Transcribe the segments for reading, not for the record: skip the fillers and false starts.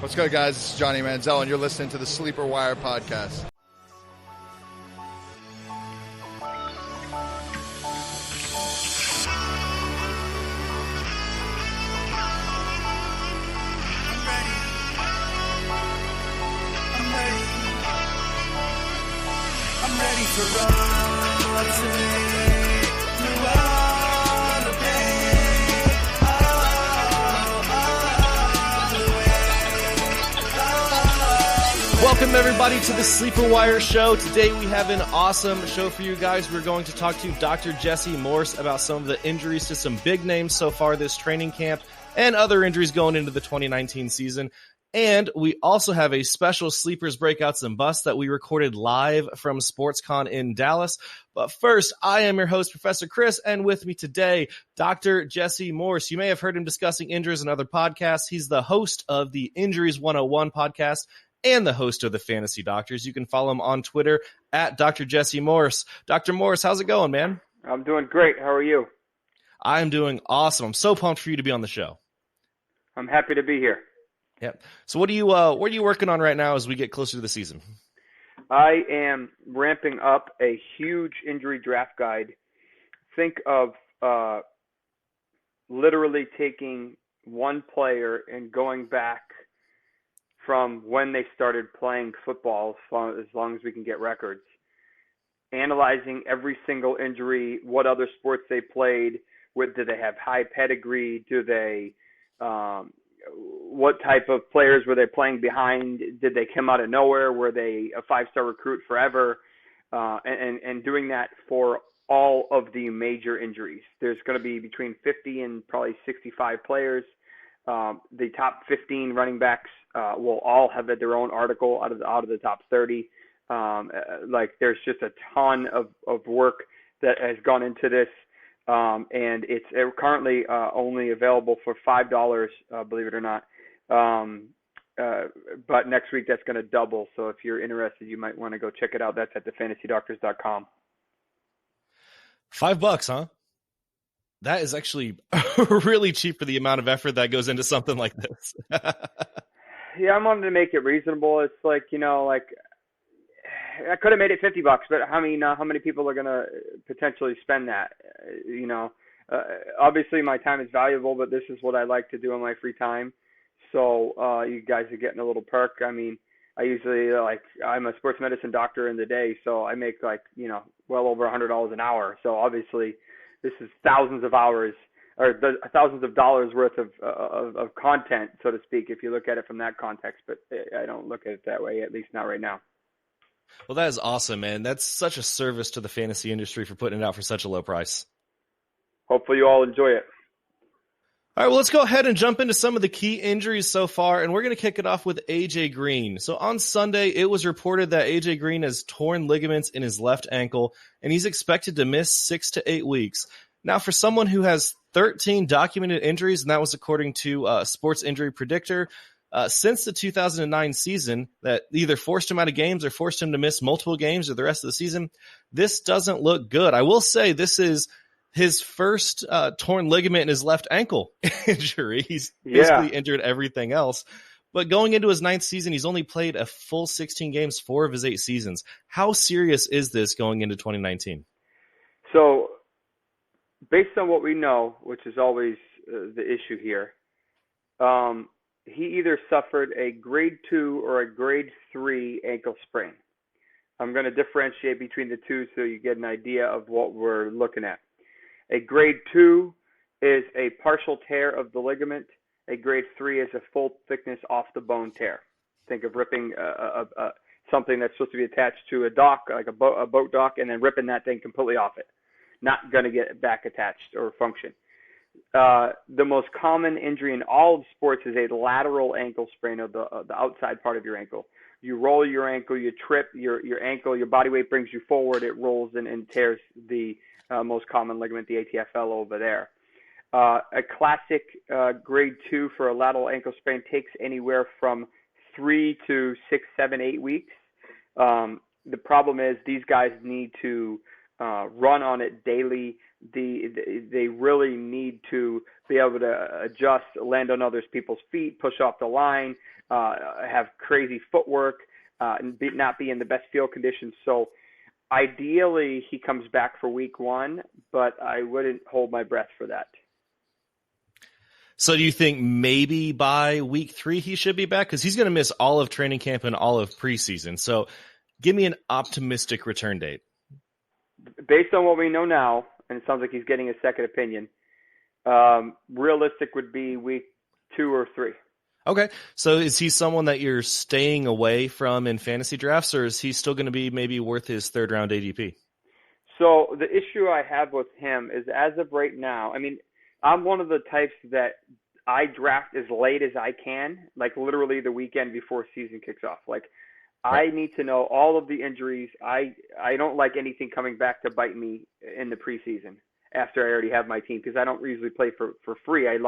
What's good, guys? This is Johnny Manziel, and you're listening to the Sleeper Wire podcast. I'm ready for all today. Welcome, everybody, to the Sleeper Wire Show. Today we have an awesome show for you guys. We're going to talk to Dr. Jesse Morse about some of the injuries to some big names so far this training camp and other injuries going into the 2019 season. And we also have a special Sleepers Breakouts and Busts that we recorded live from SportsCon in Dallas. But first, I am your host, Professor Chris, and with me today, Dr. Jesse Morse. You may have heard him discussing injuries in other podcasts. He's the host of the Injuries 101 podcast and the host of the Fantasy Doctors. You can follow him on Twitter at Dr. Jesse Morse. Dr. Morse, how's it going, man? I'm doing great. How are you? I'm doing awesome. I'm so pumped for you to be on the show. I'm happy to be here. Yep. So what are you working on right now as we get closer to the season? I am ramping up a huge injury draft guide. Think of literally taking one player and going back from when they started playing football, as long as we can get records, analyzing every single injury, what other sports they played, do they have high pedigree, what type of players were they playing behind, did they come out of nowhere, were they a five-star recruit forever, and doing that for all of the major injuries. There's going to be between 50 and probably 65 players. The top 15 running backs will all have their own article out of the top 30. There's just a ton of work that has gone into this, and it's currently only available for $5, believe it or not. But next week that's going to double. So if you're interested, you might want to go check it out. That's at thefantasydoctors.com. $5, huh? That is actually really cheap for the amount of effort that goes into something like this. Yeah, I wanted to make it reasonable. It's I could have made it $50, but how many people are going to potentially spend that? Obviously my time is valuable, but this is what I like to do in my free time. So you guys are getting a little perk. I mean, I usually I'm a sports medicine doctor in the day, so I make well over $100 an hour. So obviously this is thousands of hours or thousands of dollars worth of content, so to speak, if you look at it from that context. But I don't look at it that way, at least not right now. Well, that is awesome, man. That's such a service to the fantasy industry for putting it out for such a low price. Hopefully you all enjoy it. All right, well, let's go ahead and jump into some of the key injuries so far, and we're going to kick it off with A.J. Green. So on Sunday, it was reported that A.J. Green has torn ligaments in his left ankle, and he's expected to miss 6 to 8 weeks. Now, for someone who has 13 documented injuries, and that was according to Sports Injury Predictor, since the 2009 season that either forced him out of games or forced him to miss multiple games or the rest of the season, this doesn't look good. I will say this is his first torn ligament in his left ankle injury. He's basically injured everything else. But going into his 9th season, he's only played a full 16 games, 4 of his 8 seasons. How serious is this going into 2019? So based on what we know, which is always the issue here, he either suffered a grade 2 or a grade 3 ankle sprain. I'm going to differentiate between the two so you get an idea of what we're looking at. A grade 2 is a partial tear of the ligament. A grade 3 is a full thickness off the bone tear. Think of ripping something that's supposed to be attached to a dock, like a boat dock, and then ripping that thing completely off it. Not going to get back attached or function. The most common injury in all of sports is a lateral ankle sprain of the outside part of your ankle. You roll your ankle, you trip your ankle, your body weight brings you forward, it rolls and tears the most common ligament, the ATFL over there. A classic grade 2 for a lateral ankle sprain takes anywhere from 3 to 6, 7, 8 weeks. The problem is these guys need to run on it daily, They really need to be able to adjust, land on other people's feet, push off the line, have crazy footwork, and not be in the best field conditions. So ideally, he comes back for week 1, but I wouldn't hold my breath for that. So do you think maybe by week 3 he should be back? Because he's going to miss all of training camp and all of preseason. So give me an optimistic return date. Based on what we know now, and it sounds like he's getting a second opinion, realistic would be week 2 or 3. Okay. So is he someone that you're staying away from in fantasy drafts, or is he still going to be maybe worth his 3rd-round ADP? So the issue I have with him is, as of right now, I mean, I'm one of the types that I draft as late as I can, like literally the weekend before season kicks off. Like, I need to know all of the injuries. I don't like anything coming back to bite me in the preseason after I already have my team, because I don't usually play for free. I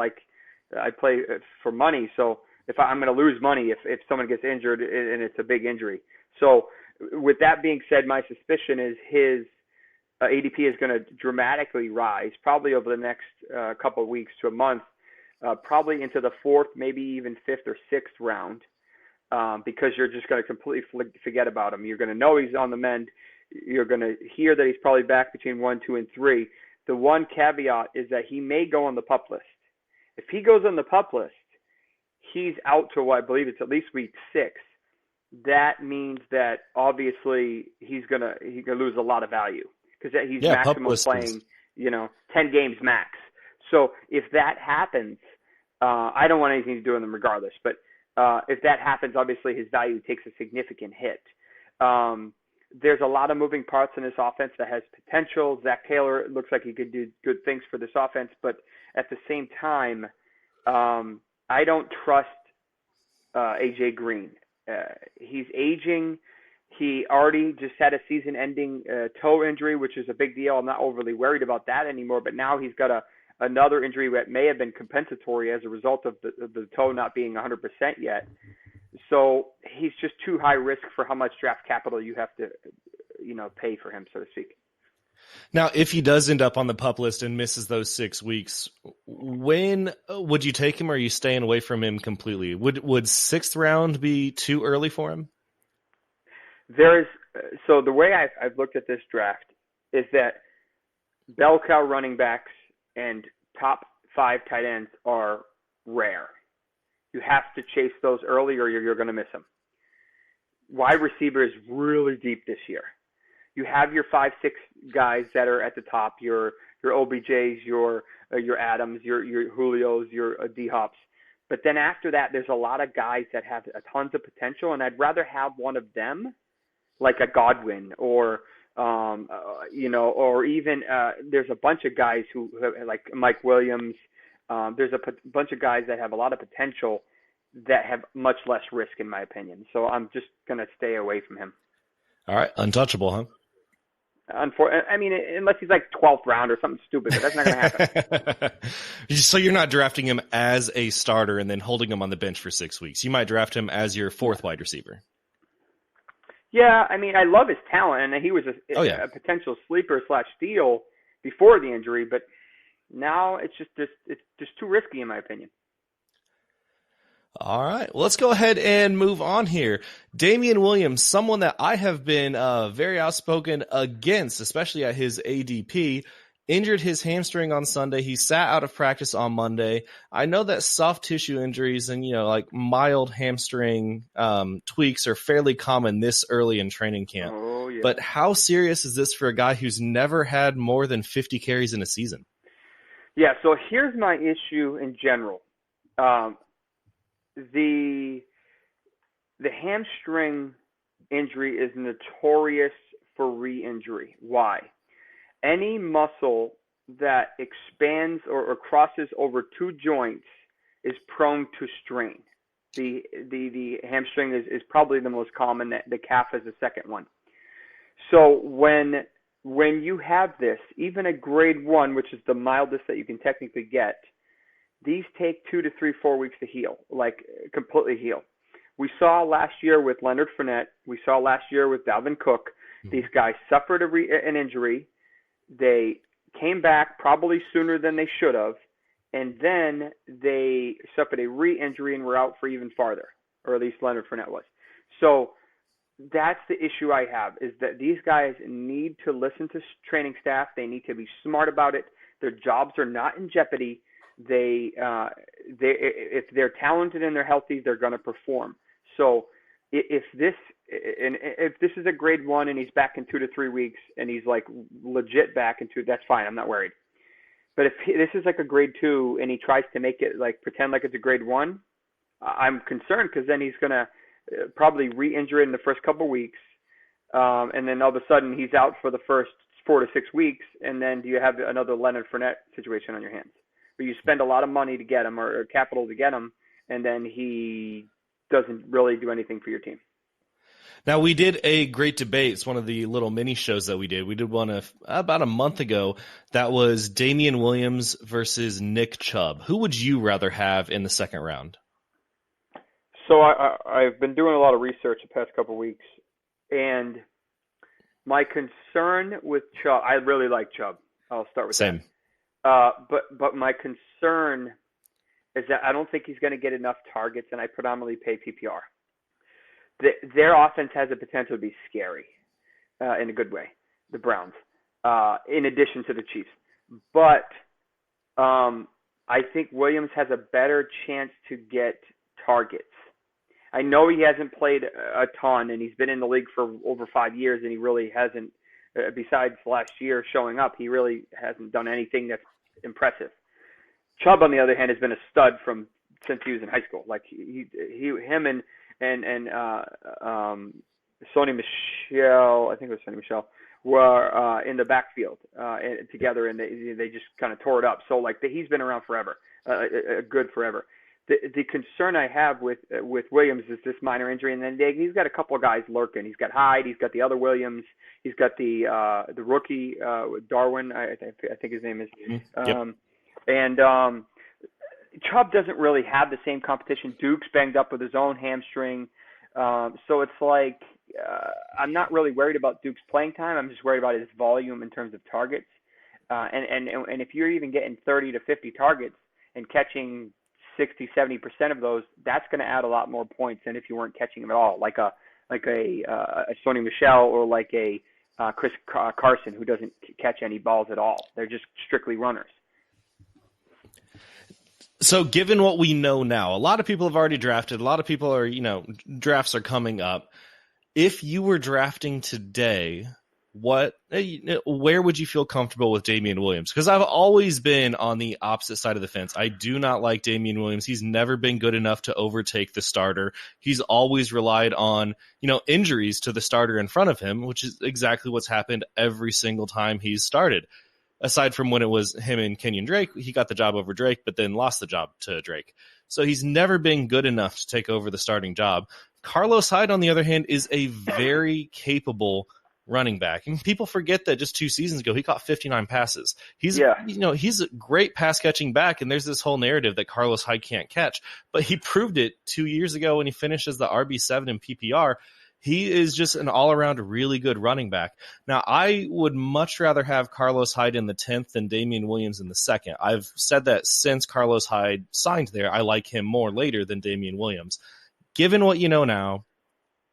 play for money. So if I'm going to lose money if someone gets injured and it's a big injury. So with that being said, my suspicion is his ADP is going to dramatically rise, probably over the next couple of weeks to a month, probably into the 4th, maybe even 5th or 6th round, because you're just going to completely forget about him. You're going to know he's on the mend. You're going to hear that he's probably back between 1, 2, and 3. The one caveat is that he may go on the PUP list. If he goes on the PUP list, he's out to what I believe it's at least week 6. That means that obviously he's gonna lose a lot of value, because he's maximum playing, 10 games max. So if that happens, I don't want anything to do with him regardless. But if that happens, obviously his value takes a significant hit. There's a lot of moving parts in this offense that has potential. Zach Taylor looks like he could do good things for this offense, but at the same time, I don't trust AJ Green. He's aging. He already just had a season-ending toe injury, which is a big deal. I'm not overly worried about that anymore, but now he's got another injury that may have been compensatory as a result of the toe not being 100% yet. So he's just too high risk for how much draft capital you have to, pay for him, so to speak. Now, if he does end up on the PUP list and misses those 6 weeks, when would you take him, or are you staying away from him completely? Would 6th round be too early for him? So the way I've looked at this draft is that bell cow running backs and top 5 tight ends are rare. You have to chase those early, or you're going to miss them. Wide receiver is really deep this year. You have your 5, 6 guys that are at the top, your OBJs, your Adams, your Julios, your D-Hops. But then after that, there's a lot of guys that have tons of potential, and I'd rather have one of them, like a Godwin, or or even there's a bunch of guys who like Mike Williams. There's a bunch of guys that have a lot of potential that have much less risk, in my opinion. So I'm just going to stay away from him. All right. Untouchable, huh? I mean, unless he's like 12th round or something stupid, but that's not going to happen. So you're not drafting him as a starter and then holding him on the bench for 6 weeks. You might draft him as your 4th wide receiver. Yeah, I mean, I love his talent, and he was a potential sleeper / steal before the injury, but now it's just too risky, in my opinion. All right, well, let's go ahead and move on here. Damian Williams, someone that I have been very outspoken against, especially at his ADP, injured his hamstring on Sunday. He sat out of practice on Monday. I know that soft tissue injuries and, like mild hamstring tweaks are fairly common this early in training camp. Oh, yeah. But how serious is this for a guy who's never had more than 50 carries in a season? Yeah, so here's my issue in general. The hamstring injury is notorious for re-injury. Why? Any muscle that expands or crosses over 2 joints is prone to strain. The hamstring is probably the most common. The calf is the second one. So when you have this, even a grade 1, which is the mildest that you can technically get, these take 2 to 3, 4 weeks to heal, like completely heal. We saw last year with Leonard Fournette. We saw last year with Dalvin Cook. Mm-hmm. These guys suffered an injury. They came back probably sooner than they should have, and then they suffered a re-injury and were out for even farther, or at least Leonard Fournette was. So that's the issue I have, is that these guys need to listen to training staff. They need to be smart about it. Their jobs are not in jeopardy. If they're talented and they're healthy, they're going to perform. So if this is a grade 1 and he's back in 2 to 3 weeks and he's like legit back in 2, that's fine. I'm not worried. But if this is like a grade 2 and he tries to make it like pretend like it's a grade 1, I'm concerned, because then he's going to probably re-injure it in the first couple of weeks, and then all of a sudden he's out for the first 4 to 6 weeks, and then do you have another Leonard Fournette situation on your hands, where you spend a lot of money to get him, or capital to get him, and then he doesn't really do anything for your team. Now, we did a great debate. It's one of the little mini shows that we did. We did one about a month ago. That was Damian Williams versus Nick Chubb. Who would you rather have in the second round? So I've been doing a lot of research the past couple of weeks, and my concern with Chubb, I really like Chubb. I'll start with Same. that. But my concern is that I don't think he's going to get enough targets, and I predominantly pay PPR. Their offense has the potential to be scary in a good way, the Browns, in addition to the Chiefs. But I think Williams has a better chance to get targets. I know he hasn't played a ton, and he's been in the league for over 5 years, and he really hasn't, besides last year showing up, he really hasn't done anything that's impressive. Chubb, on the other hand, has been a stud since he was in high school. Like him and Sony Michel, I think it was Sony Michel, were in the backfield together, and they just kind of tore it up. So like he's been around forever, good forever. The concern I have with Williams is this minor injury, and then he's got a couple of guys lurking. He's got Hyde, he's got the other Williams, he's got the rookie Darwin, I think his name is, and Chubb doesn't really have the same competition. Duke's banged up with his own hamstring, so it's like I'm not really worried about Duke's playing time. I'm just worried about his volume in terms of targets, and if you're even getting 30 to 50 targets and catching 60-70% of those, that's going to add a lot more points than if you weren't catching them at all, like a Sony Michel or like a Chris Carson, who doesn't catch any balls at all. They're just strictly runners. So given what we know now, a lot of people have already drafted. A lot of people are, drafts are coming up. If you were drafting today, where would you feel comfortable with Damian Williams? Because I've always been on the opposite side of the fence. I do not like Damian Williams. He's never been good enough to overtake the starter. He's always relied on, injuries to the starter in front of him, which is exactly what's happened every single time he's started. Aside from when it was him and Kenyon Drake, he got the job over Drake, but then lost the job to Drake. So he's never been good enough to take over the starting job. Carlos Hyde, on the other hand, is a very capable running back. And people forget that just 2 seasons ago, he caught 59 passes. He's a great pass catching back. And there's this whole narrative that Carlos Hyde can't catch, but he proved it 2 years ago when he finished as the RB7 in PPR. He is just an all-around really good running back. Now, I would much rather have Carlos Hyde in the 10th than Damian Williams in the 2nd. I've said that since Carlos Hyde signed there, I like him more later than Damian Williams. Given what you know now,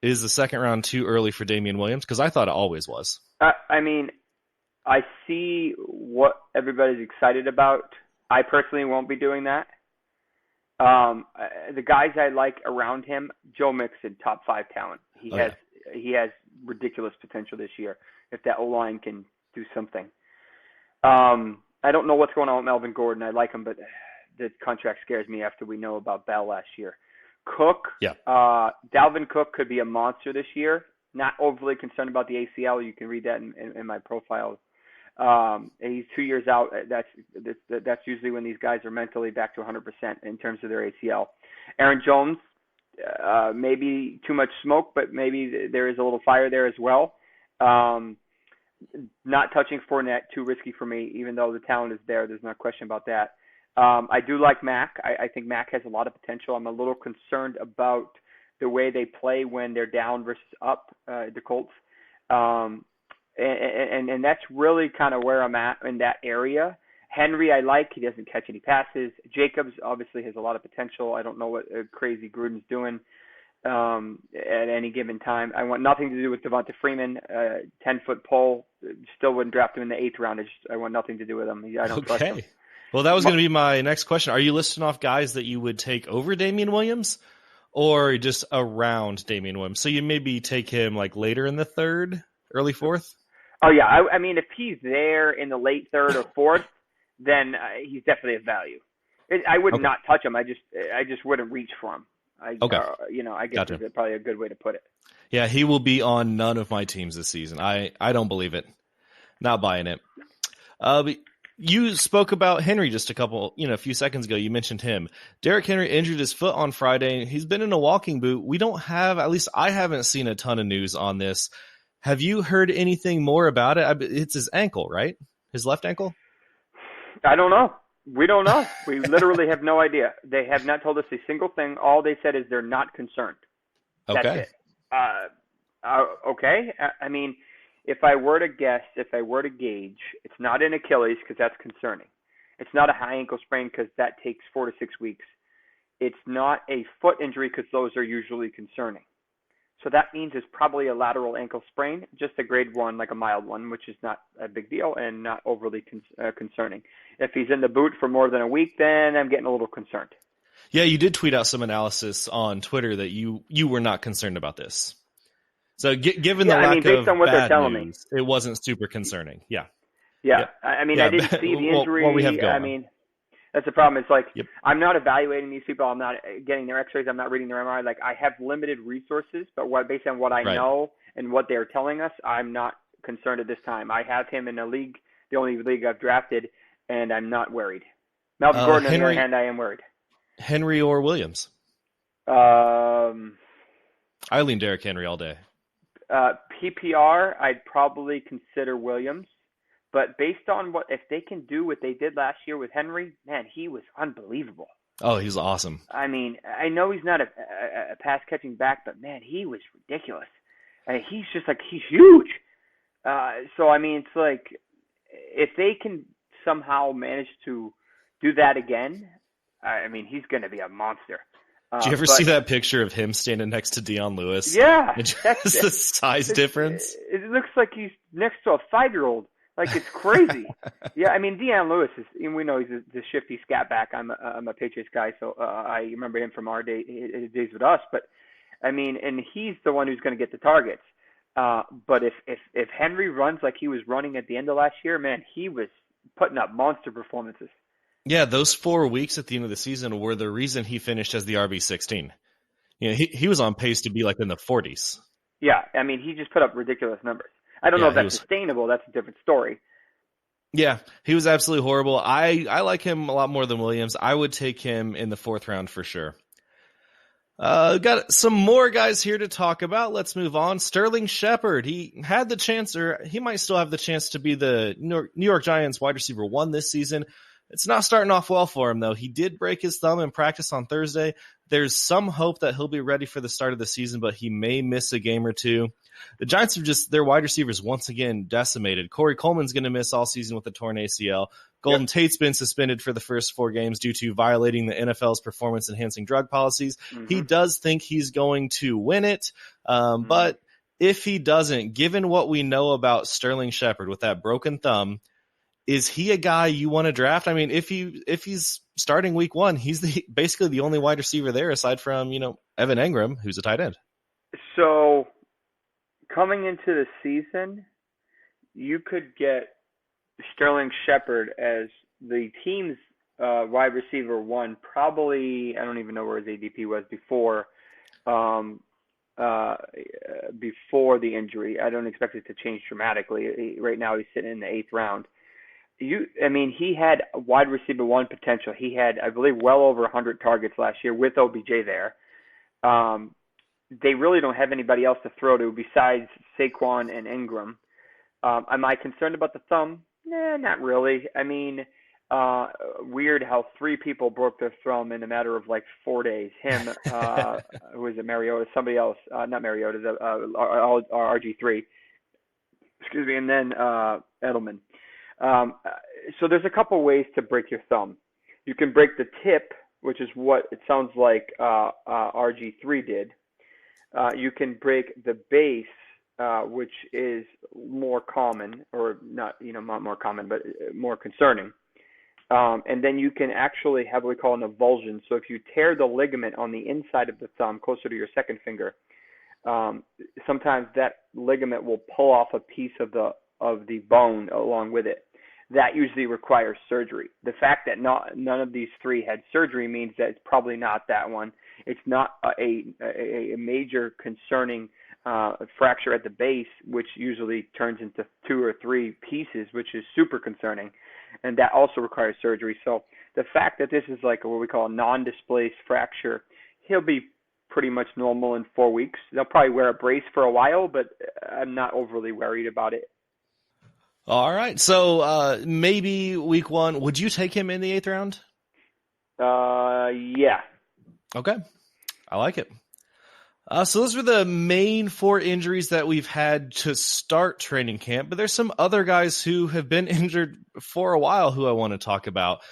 is the second round too early for Damian Williams? Because I thought it always was. I mean, I see what everybody's excited about. I personally won't be doing that. The guys I like around him, Joe Mixon, top 5 talent. He has ridiculous potential this year if that O-line can do something. I don't know what's going on with Melvin Gordon. I like him, but the contract scares me after we know about Bell last year. Cook, Dalvin Cook could be a monster this year. Not overly concerned about the ACL. You can read that in my profile. He's 2 years out. That's usually when these guys are mentally back to 100% in terms of their ACL. Aaron Jones, maybe too much smoke, but maybe there is a little fire there as well. Not touching Fournette, too risky for me, even though the talent is there. There's no question about that. I do like Mac. I think Mac has a lot of potential. I'm a little concerned about the way they play when they're down versus up, the Colts. and that's really kind of where I'm at in that area. Henry, I like. He doesn't catch any passes. Jacobs obviously has a lot of potential. I don't know what crazy Gruden's doing at any given time. I want nothing to do with Devonta Freeman. 10-foot pole. Still wouldn't draft him in the 8th round. I want nothing to do with him. I don't trust him. Well, that was going to be my next question. Are you listing off guys that you would take over Damian Williams or just around Damian Williams? So you maybe take him like later in the 3rd, early 4th? Oh, yeah. I mean, if he's there in the late 3rd or 4th, then he's definitely of value. I would not touch him. I just wouldn't reach for him. I guess that's probably a good way to put it. Yeah, he will be on none of my teams this season. I don't believe it. Not buying it. But you spoke about Henry just a few seconds ago. You mentioned him. Derrick Henry injured his foot on Friday. He's been in a walking boot. We don't have, at least I haven't seen a ton of news on this. Have you heard anything more about it? It's his ankle, right? His left ankle? I don't know. We don't know. We literally have no idea. They have not told us a single thing. All they said is they're not concerned. That's it. Okay. I mean, if I were to guess, if I were to gauge, it's not an Achilles because that's concerning. It's not a high ankle sprain because that takes 4 to 6 weeks. It's not a foot injury because those are usually concerning. So that means it's probably a lateral ankle sprain, just a grade 1, like a mild one, which is not a big deal and not overly concerning. If he's in the boot for more than a week, then I'm getting a little concerned. Yeah, you did tweet out some analysis on Twitter that you were not concerned about this. So given the lack based on what they're telling news, it wasn't super concerning. Yeah. I mean, I didn't see the injury. What we have going I mean, that's the problem. It's like I'm not evaluating these people. I'm not getting their X-rays. I'm not reading their MRI. Like I have limited resources, but based on what I know and what they're telling us, I'm not concerned at this time. I have him in a league, the only league I've drafted, and I'm not worried. Melvin Gordon, on the other hand, I am worried. Henry or Williams? I lean Derrick Henry all day. PPR, I'd probably consider Williams. But based on if they can do what they did last year with Henry, man, he was unbelievable. Oh, he's awesome. I mean, I know he's not a pass-catching back, but, man, he was ridiculous. I mean, he's huge. So, I mean, it's like if they can somehow manage to do that again, I mean, he's going to be a monster. Did you ever see that picture of him standing next to Deion Lewis? Yeah. That's the size difference. It looks like he's next to a 5-year-old. Like, it's crazy. Yeah, I mean, Deion Lewis we know he's the shifty scat back. I'm a Patriots guy, so I remember him from his days with us. But, I mean, and he's the one who's going to get the targets. But if Henry runs like he was running at the end of last year, man, he was putting up monster performances. Yeah, those 4 weeks at the end of the season were the reason he finished as the RB16. You know, he was on pace to be like in the 40s. Yeah, I mean, he just put up ridiculous numbers. I don't know if that's sustainable. That's a different story. Yeah, he was absolutely horrible. I like him a lot more than Williams. I would take him in the 4th round for sure. Got some more guys here to talk about. Let's move on. Sterling Shepard. He had the chance, or he might still have the chance to be the New York Giants wide receiver 1 this season. It's not starting off well for him, though. He did break his thumb in practice on Thursday. There's some hope that he'll be ready for the start of the season, but he may miss a game or two. The Giants have their wide receivers once again decimated. Corey Coleman's going to miss all season with a torn ACL. Golden Tate's been suspended for the first 4 games due to violating the NFL's performance-enhancing drug policies. Mm-hmm. He does think he's going to win it, but if he doesn't, given what we know about Sterling Shepard with that broken thumb, is he a guy you want to draft? I mean, if he's starting week 1, he's basically the only wide receiver there aside from, Evan Engram, who's a tight end. So coming into the season, you could get Sterling Shepard as the team's wide receiver 1, probably, I don't even know where his ADP was before the injury. I don't expect it to change dramatically. Right now he's sitting in the 8th round. He had wide receiver 1 potential. He had, I believe, well over 100 targets last year with OBJ there. They really don't have anybody else to throw to besides Saquon and Ingram. Am I concerned about the thumb? Nah, not really. I mean, weird how 3 people broke their thumb in a matter of like 4 days. Him, who is it, Mariota? Somebody else, not Mariota, RG3. excuse me, and then Edelman. Um, so there's a couple ways to break your thumb. You can break the tip, which is what it sounds like RG3 did. You can break the base, which is more common, or not more common, but more concerning. And then you can actually have what we call an avulsion. So if you tear the ligament on the inside of the thumb, closer to your second finger, sometimes that ligament will pull off a piece of the bone along with it. That usually requires surgery. The fact that none of these three had surgery means that it's probably not that one. It's not a major concerning fracture at the base, which usually turns into 2 or 3 pieces, which is super concerning, and that also requires surgery. So the fact that this is like what we call a non-displaced fracture, he'll be pretty much normal in 4 weeks. They'll probably wear a brace for a while, but I'm not overly worried about it. All right. So maybe week 1, would you take him in the 8th round? Yeah. Okay. I like it. So those were the main 4 injuries that we've had to start training camp, but there's some other guys who have been injured for a while who I want to talk about.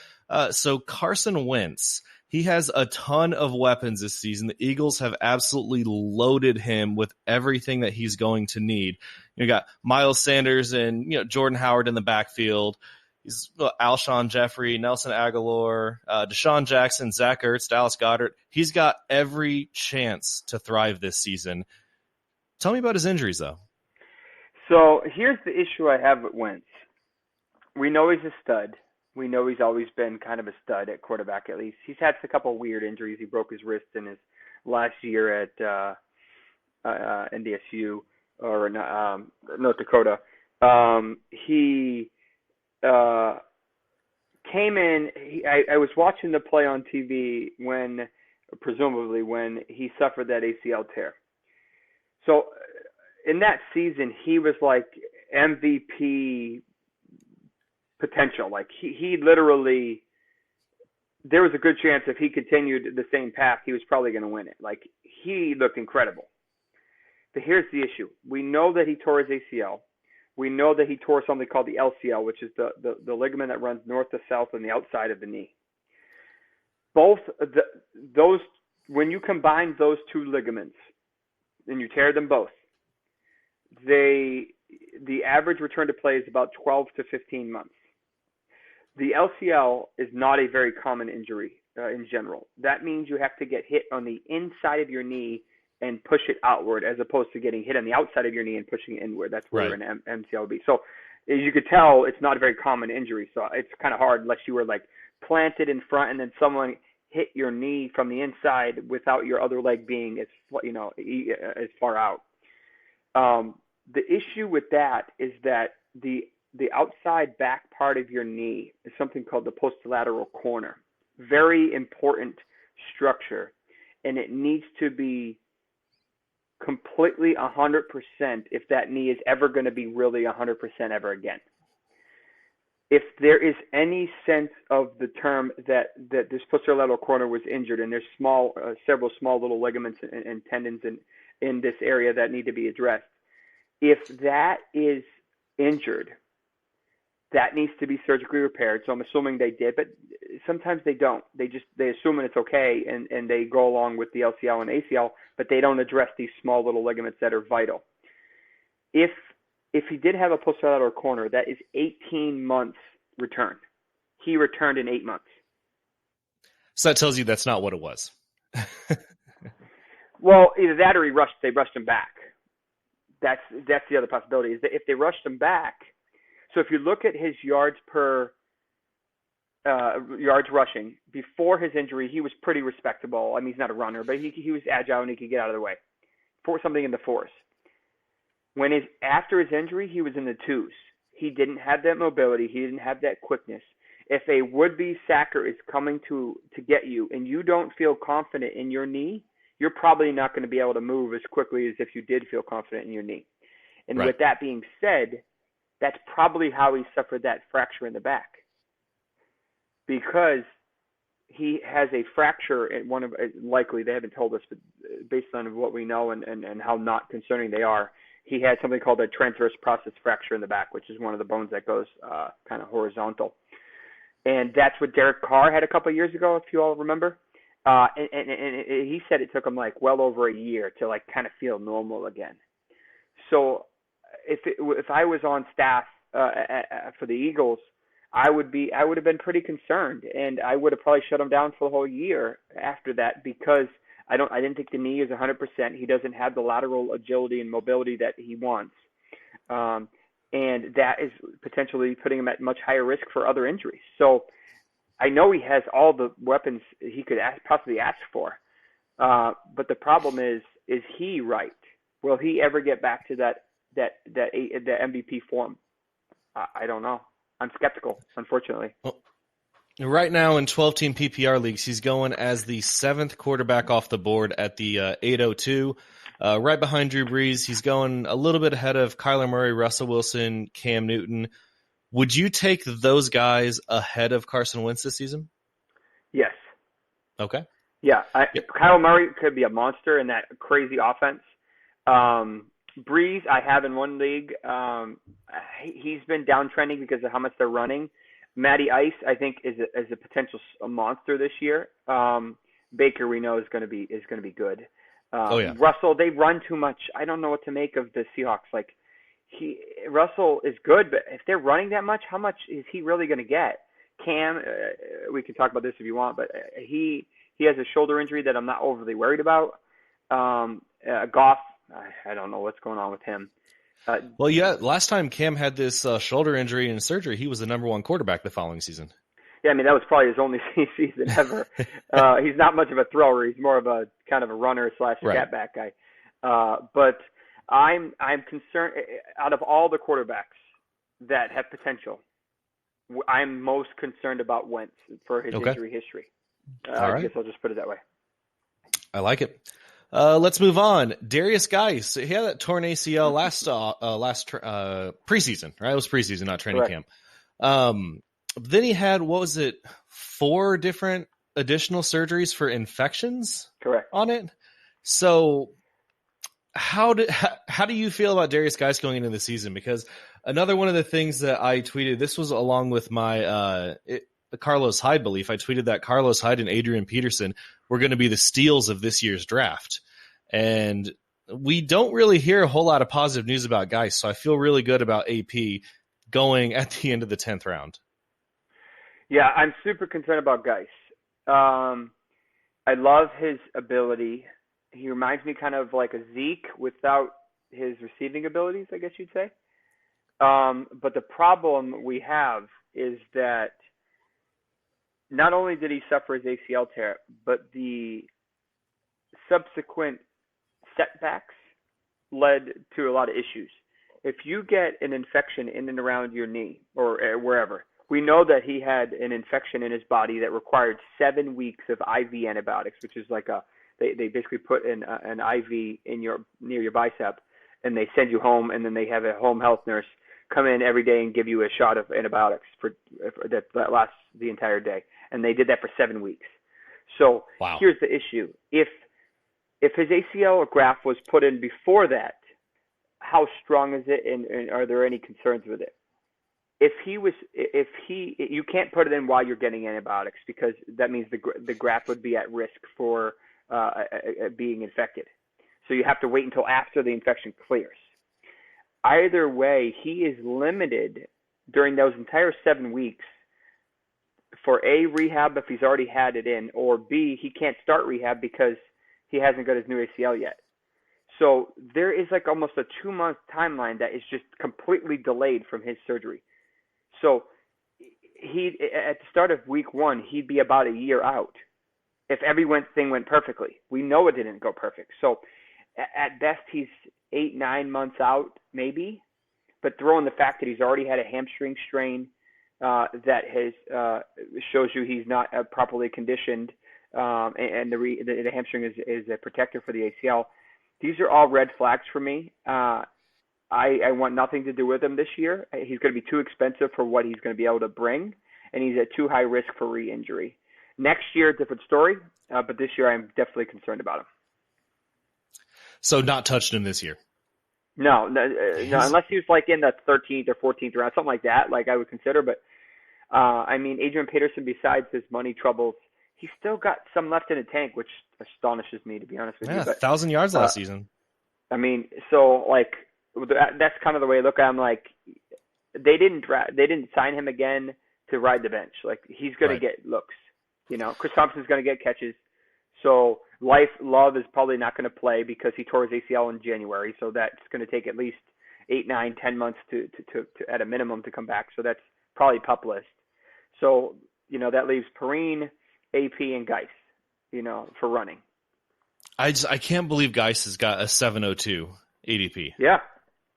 So Carson Wentz, he has a ton of weapons this season. The Eagles have absolutely loaded him with everything that he's going to need. You got Miles Sanders and Jordan Howard in the backfield. He's Alshon Jeffrey, Nelson Aguilar, Deshaun Jackson, Zach Ertz, Dallas Goedert. He's got every chance to thrive this season. Tell me about his injuries, though. So here's the issue I have with Wentz. We know he's a stud. We know he's always been kind of a stud at quarterback, at least. He's had a couple of weird injuries. He broke his wrist in his last year at NDSU or North Dakota. He came in. I was watching the play on TV presumably when he suffered that ACL tear. So in that season, he was like MVP potential. Like he literally, there was a good chance if he continued the same path, he was probably going to win it. Like he looked incredible. But here's the issue. We know that he tore his ACL. We know that he tore something called the LCL, which is the ligament that runs north to south on the outside of the knee. Those, when you combine those 2 ligaments and you tear them both, the average return to play is about 12 to 15 months. The LCL is not a very common injury in general. That means you have to get hit on the inside of your knee and push it outward, as opposed to getting hit on the outside of your knee and pushing it inward. That's where an MCL would be. So as you could tell, it's not a very common injury. So it's kind of hard unless you were like planted in front and then someone hit your knee from the inside without your other leg being as far out. The issue with that is that the outside back part of your knee is something called the posterolateral corner. Very important structure, and it needs to be completely 100% if that knee is ever going to be really 100% ever again. If there is any sense of the term that this posterolateral corner was injured, and there's several small little ligaments and tendons in this area that need to be addressed, if that is injured, that needs to be surgically repaired. So I'm assuming they did, but sometimes they don't. They assume it's okay, and they go along with the LCL and ACL, but they don't address these small little ligaments that are vital. If he did have a posterolateral corner, that is 18 months return. He returned in 8 months. So that tells you that's not what it was. Well, either that or they rushed him back. That's the other possibility, is that if they rushed him back. So if you look at his yards rushing before his injury, he was pretty respectable. I mean, he's not a runner, but he was agile and he could get out of the way for something in the 4s. After his injury, he was in the 2s. He didn't have that mobility. He didn't have that quickness. If a would-be sacker is coming to get you and you don't feel confident in your knee, you're probably not going to be able to move as quickly as if you did feel confident in your knee. And With that being said, that's probably how he suffered that fracture in the back, because he has a fracture in likely, they haven't told us, but based on what we know and how not concerning they are, he had something called a transverse process fracture in the back, which is one of the bones that goes kind of horizontal. And that's what Derek Carr had a couple of years ago, if you all remember. And he said it took him like well over a year to like kind of feel normal again. So if I was on staff for the Eagles, I would have been pretty concerned, and I would have probably shut him down for the whole year after that, because I didn't think the knee is 100%. He doesn't have the lateral agility and mobility that he wants. And that is potentially putting him at much higher risk for other injuries. So I know he has all the weapons he could possibly ask for. But the problem is he right? Will he ever get back to that MVP form? I don't know. I'm skeptical, unfortunately. Well, right now in 12-team PPR leagues, he's going as the 7th quarterback off the board at the 802. Right behind Drew Brees. He's going a little bit ahead of Kyler Murray, Russell Wilson, Cam Newton. Would you take those guys ahead of Carson Wentz this season? Yes. Okay. Yeah. Kyle Murray could be a monster in that crazy offense. Brees, I have in one league. He's been downtrending because of how much they're running. Matty Ice, I think, is a potential monster this year. Baker, we know, is going to be good. Russell, they run too much. I don't know what to make of the Seahawks. Like, Russell is good, but if they're running that much, how much is he really going to get? Cam, we can talk about this if you want, but he has a shoulder injury that I'm not overly worried about. Goff, I don't know what's going on with him. Last time Cam had this shoulder injury and surgery, he was the number 1 quarterback the following season. Yeah, I mean, that was probably his only season ever. He's not much of a thrower. He's more of a kind of a runner / scat back guy. But I'm concerned, out of all the quarterbacks that have potential, I'm most concerned about Wentz for his injury history. I guess I'll just put it that way. I like it. Let's move on. Darius Geis, he had that torn ACL last preseason, right? It was preseason, not training camp. Then he had, 4 different additional surgeries for infections? Correct. On it. So how do you feel about Darius Geis going into the season? Because another one of the things that I tweeted, this was along with my the Carlos Hyde belief. I tweeted that Carlos Hyde and Adrian Peterson were going to be the steals of this year's draft. And we don't really hear a whole lot of positive news about Geis, so I feel really good about AP going at the end of the 10th round. Yeah, I'm super concerned about Geis. I love his ability. He reminds me kind of like a Zeke without his receiving abilities, I guess you'd say. But the problem we have is that not only did he suffer his ACL tear, but the subsequent setbacks led to a lot of issues. If you get an infection in and around your knee or wherever, we know that he had an infection in his body that required 7 weeks of IV antibiotics, which is like they basically put an IV in near your bicep, and they send you home, and then they have a home health nurse come in every day and give you a shot of antibiotics that lasts the entire day. And they did that for 7 weeks. So Here's the issue. If his ACL graft was put in before that, how strong is it, and are there any concerns with it? You can't put it in while you're getting antibiotics, because that means the graft would be at risk for being infected. So you have to wait until after the infection clears. Either way, he is limited during those entire 7 weeks for A, rehab if he's already had it in, or B, he can't start rehab because he hasn't got his new ACL yet. So there is like almost a 2-month timeline that is just completely delayed from his surgery. So at the start of week 1, he'd be about a year out if everything went perfectly. We know it didn't go perfect. So at best, he's 8-9 months out, maybe. But throw in the fact that he's already had a hamstring strain that shows you he's not properly conditioned, and the hamstring is a protector for the ACL. These are all red flags for me. I want nothing to do with him this year. He's going to be too expensive for what he's going to be able to bring, and he's at too high risk for re-injury. Next year, different story, but this year I'm definitely concerned about him. So not touching him this year? No, unless he was like in the 13th or 14th round, something like that. Like I would consider, but I mean, Adrian Peterson, besides his money troubles, he's still got some left in the tank, which astonishes me, to be honest with you. But 1,000 yards last season. I mean, so like that's kind of the way I look at him. Like they didn't sign him again to ride the bench. Like he's going to get looks. Chris Thompson's going to get catches. So Love is probably not going to play because he tore his ACL in January. So that's going to take at least 8, 9, 10 months to at a minimum to come back. So that's probably PUP list. So that leaves Perrine, AP, and Geis. For running. I can't believe Geis has got a 702 ADP. Yeah.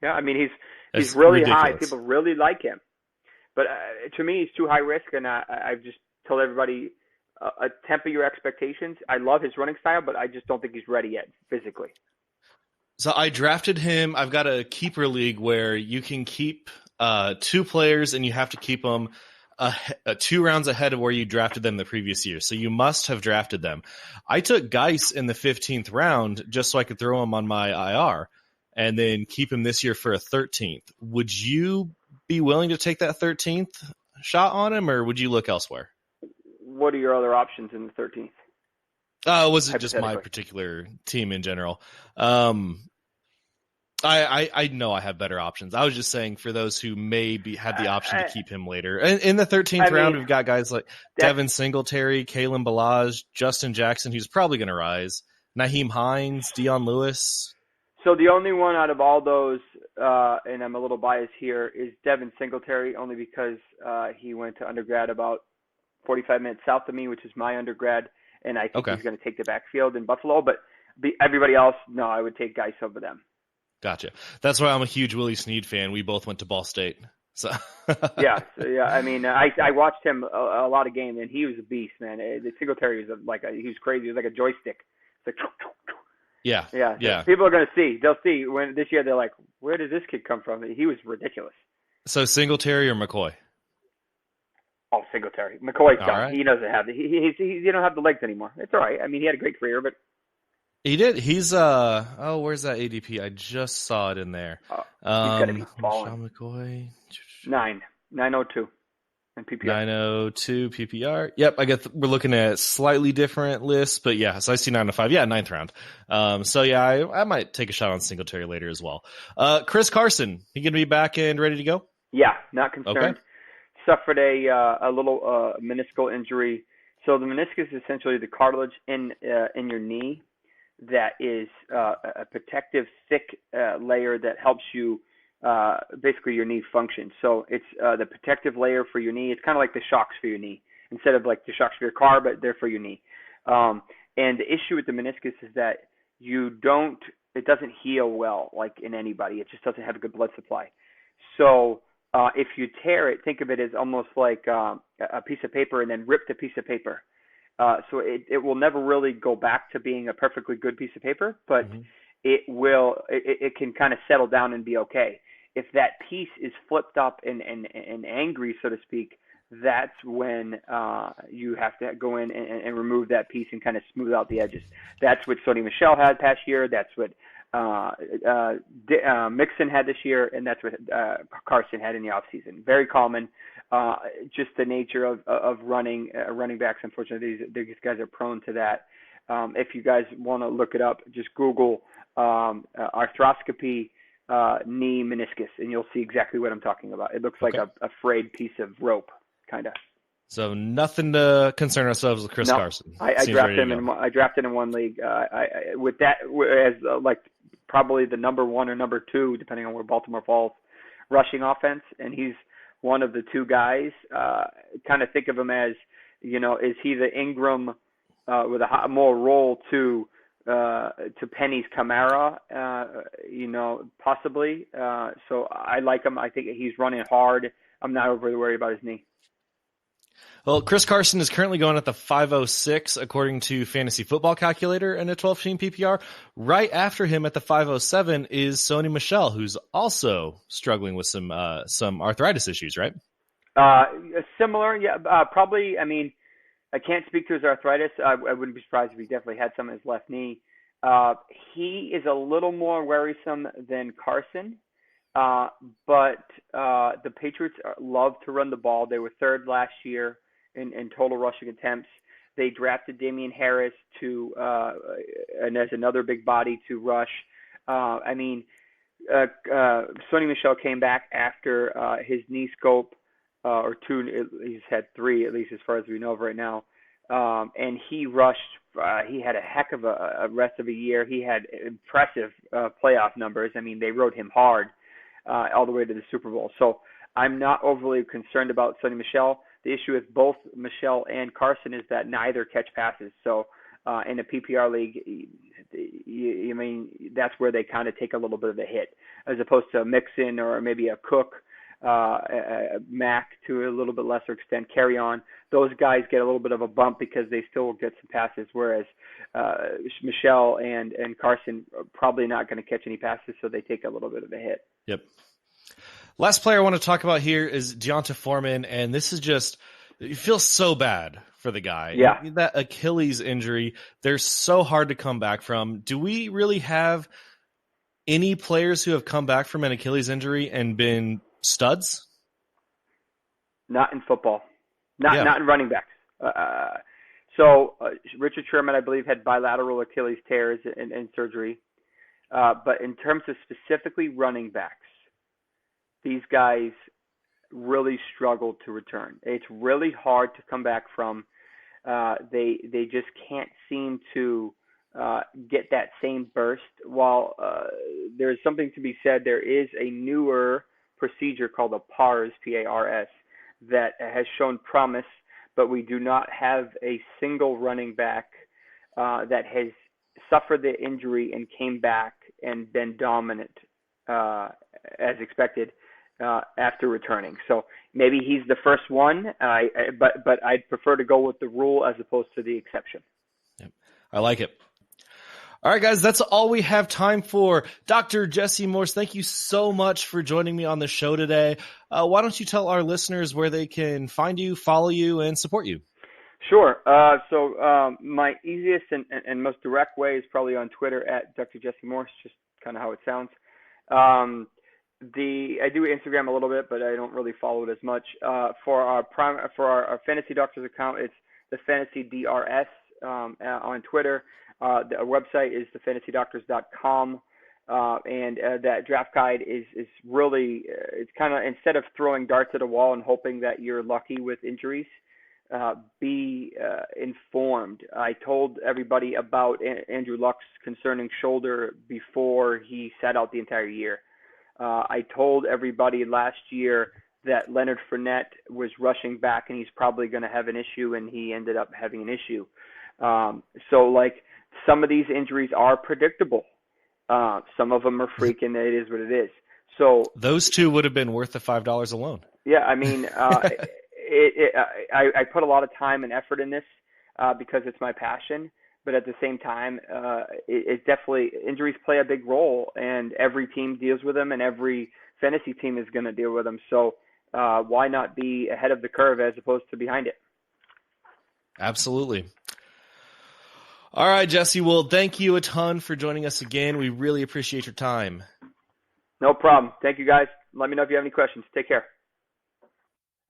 I mean, he's That's really ridiculous. high. People really like him, but to me, he's too high risk. And I've just told everybody, temper your expectations. I love his running style, but I just don't think he's ready yet physically. So I drafted him. I've got a keeper league where you can keep 2 players, and you have to keep them 2 rounds ahead of where you drafted them the previous year. So you must have drafted them. I took Geis in the 15th round just so I could throw him on my IR and then keep him this year for a 13th. Would you be willing to take that 13th shot on him, or would you look elsewhere? What are your other options in the 13th? Was it just my particular team in general? I know I have better options. I was just saying for those who had the option to keep him later. In the 13th round, we've got guys like Devin Singletary, Kalen Ballage, Justin Jackson, who's probably going to rise, Naheem Hines, Dion Lewis. So the only one out of all those, and I'm a little biased here, is Devin Singletary, only because he went to undergrad about 45 minutes south of me, which is my undergrad, and I think he's going to take the backfield in Buffalo. But everybody else, no, I would take Geis over them. Gotcha. That's why I'm a huge Willie Snead fan. We both went to Ball State. So yeah. I mean, I watched him a lot of games, and he was a beast, man. The Singletary was he was crazy. He was like a joystick. It's like yeah. People are going to see. They'll see when this year. They're like, where did this kid come from? He was ridiculous. So Singletary or McCoy? Oh, Singletary. McCoy's done. Right. He doesn't have he don't have the legs anymore. It's all right. I mean, he had a great career, but. He did. He's where's that ADP? I just saw it in there. He's gonna be falling. Sean McCoy. 902 in PPR. 902 PPR. Yep, we're looking at slightly different lists, but yeah, so I see 905. Yeah, 9th round. So yeah, I might take a shot on Singletary later as well. Chris Carson, he gonna be back and ready to go? Yeah, not concerned. Okay. Suffered a little meniscal injury. So the meniscus is essentially the cartilage in your knee that is a protective thick layer that helps you basically your knee function. So it's the protective layer for your knee. It's kind of like the shocks for your knee instead of like the shocks for your car, but they're for your knee. And the issue with the meniscus is that it doesn't heal well like in anybody. It just doesn't have a good blood supply. So if you tear it, think of it as almost like a piece of paper and then rip the piece of paper. So it will never really go back to being a perfectly good piece of paper, but it can kind of settle down and be okay. If that piece is flipped up and angry, so to speak, that's when you have to go in and remove that piece and kind of smooth out the edges. That's what Sony Michel had past year. That's what Mixon had this year, and that's what Carson had in the offseason. Very common. Just the nature of running backs. Unfortunately, these guys are prone to that. If you guys want to look it up, just Google arthroscopy knee meniscus, and you'll see exactly what I'm talking about. It looks like a frayed piece of rope, kind of. So nothing to concern ourselves with Chris Carson. I drafted him. I drafted in one league. With that as like probably the number 1 or number 2, depending on where Baltimore falls, rushing offense, and he's one of the 2 guys. Kind of think of him as, is he the Ingram with a more role to Penny's Kamara? Possibly. So I like him. I think he's running hard. I'm not overly worried about his knee. Well, Chris Carson is currently going at the 506 according to Fantasy Football Calculator in a 12-team PPR. Right after him at the 507 is Sony Michel, who's also struggling with some arthritis issues, right? Similar, yeah. Probably. I mean, I can't speak to his arthritis. I wouldn't be surprised if he definitely had some in his left knee. He is a little more worrisome than Carson, but the Patriots love to run the ball. They were third last year in total rushing attempts. They drafted Damian Harris and as another big body to rush. Sonny Michel came back after his knee scope, or two. He's had three, at least as far as we know right now. And he rushed. He had a heck of a rest of a year. He had impressive playoff numbers. I mean, they rode him hard all the way to the Super Bowl. So I'm not overly concerned about Sonny Michel. The issue with both Michel and Carson is that neither catch passes. So in a PPR league, that's where they kind of take a little bit of a hit, as opposed to a Mixon or maybe a Cook, Mac to a little bit lesser extent, carry on. Those guys get a little bit of a bump because they still will get some passes, whereas Michel and Carson are probably not going to catch any passes, so they take a little bit of a hit. Yep. Last player I want to talk about here is Deonta Foreman, and this is just, you feel so bad for the guy. Yeah. That Achilles injury, they're so hard to come back from. Do we really have any players who have come back from an Achilles injury and been studs? Not in football. Not in running backs. So Richard Sherman, I believe, had bilateral Achilles tears and surgery. But in terms of specifically running backs, these guys really struggled to return. It's really hard to come back from. They just can't seem to get that same burst. While there's something to be said, there is a newer procedure called a PARS, P-A-R-S, that has shown promise, but we do not have a single running back that has suffered the injury and came back and been dominant as expected after returning. So maybe he's the first one, but I'd prefer to go with the rule as opposed to the exception. Yep. I like it. All right, guys, that's all we have time for. Dr. Jesse Morse, thank you so much for joining me on the show today. Why don't you tell our listeners where they can find you, follow you, and support you? Sure. So my easiest and most direct way is probably on Twitter at Dr. Jesse Morse, just kind of how it sounds. I do Instagram a little bit, but I don't really follow it as much. For our Fantasy Doctors account, it's the Fantasy DRS on Twitter. The website is thefantasydoctors.com, and that draft guide is really, it's kind of, instead of throwing darts at a wall and hoping that you're lucky with injuries, be informed. I told everybody about Andrew Luck's concerning shoulder before he sat out the entire year. I told everybody last year that Leonard Fournette was rushing back and he's probably going to have an issue, and he ended up having an issue. So some of these injuries are predictable. Some of them are freaking. It is what it is. So those two would have been worth the $5 alone. Yeah, I mean, I put a lot of time and effort in this because it's my passion. But at the same time, it definitely, injuries play a big role, and every team deals with them, and every fantasy team is going to deal with them. So why not be ahead of the curve as opposed to behind it? Absolutely. All right, Jesse. Well, thank you a ton for joining us again. We really appreciate your time. No problem. Thank you, guys. Let me know if you have any questions. Take care.